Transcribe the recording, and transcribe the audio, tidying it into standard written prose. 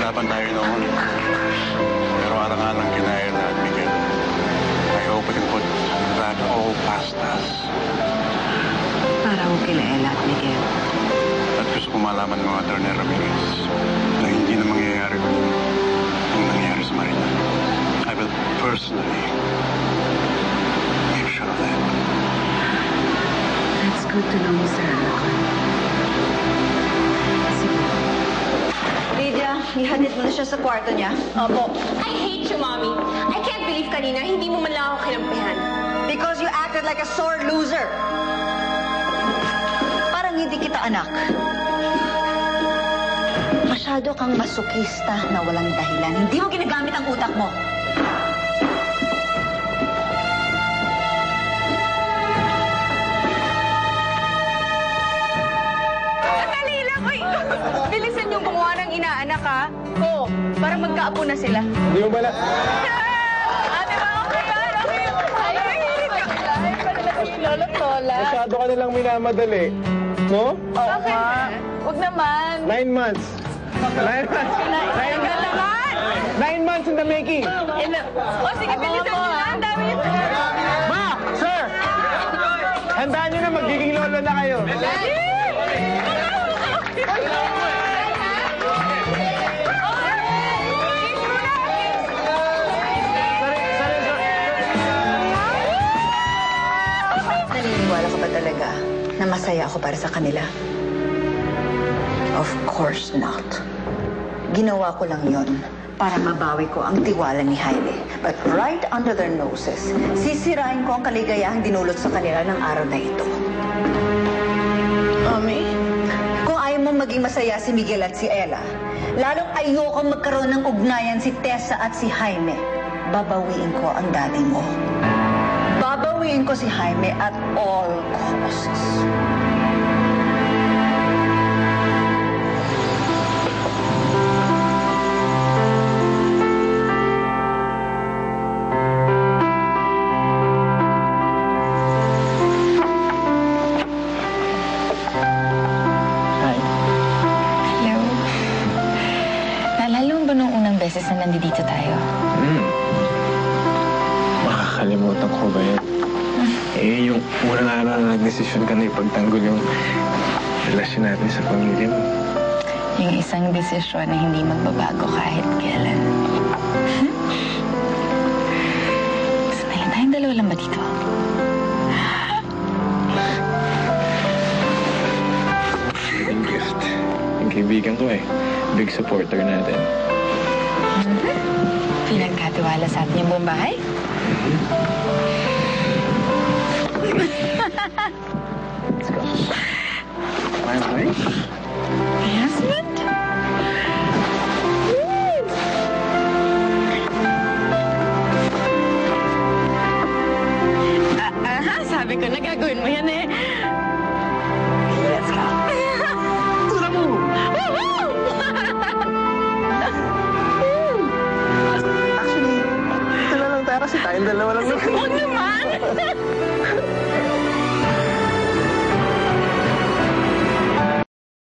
Naghirapan tayo noon. Pero alang-alang kinaya na, Miguel. I hope we can put that all past us. Para ko kila Ella at Miguel. At gusto ko malaman mga Atty. Ramirez na hindi na mangyayari ang nangyayari sa Marina. I will personally make sure of that. That's good to know, Mr. Alacon. Sige. Lydia, ihatid mo na siya sa kwarto niya. Opo. I hate you, Mommy. I can't believe kanina hindi mo man lang ako kinampihan. Because you acted like a sore loser. Parang hindi kita anak. Masyado kang masukista na walang dahilan. Hindi mo ginagamit ang utak mo. Dali lang! Uy! Bilisan yung gumawa ng inaanak, ha? Oo, para magkaapo na sila. Hindi mo bala. Ate ba? Okay yan? Okay yan? Ay, pala si Lolo Tola. Masyado ka nilang minamadali. No? Oo nga. Huwag naman. 9 months. 9 months. 9 months in the making. O, sige, bilisan nyo na. Ang dami nyo. Ma! Sir! Handaan nyo na, magiging lolo na kayo. Naniniwala ka ba talaga na masaya ako para sa kanila? Of course not. Ginawa ko lang yon para mabawi ko ang tiwala ni Jaime. But right under their noses, sisirain ko ang kaligayahang dinulot sa kanila ng araw na ito. Mami? Kung ayaw mong maging masaya si Miguel at si Ella, lalong ayokong magkaroon ng ugnayan si Tessa at si Jaime, babawiin ko ang daddy mo. Babawiin ko si Jaime at all costs. Hello. Naalala mo ba nung unang beses na nandito tayo? Makakalimutan ko ba yan? Yung unang araw na nag-desisyon ka na ipagtanggol yung relasyon natin sa pamilya mo. Yung isang desisyon na hindi magbabago kahit kailan. Sanay tayong dalawa lang ba dito? Yung gift. Yung kaibigan ko big supporter natin. Pinagkatiwala sa atin yung buong bahay? Let's go. My wife? My husband? Sabi ko na gagawin mo yan eh. Let's go. Tula mo! Actually, ito na lang tayo kasi tayong dalawa lang. Huwag naman!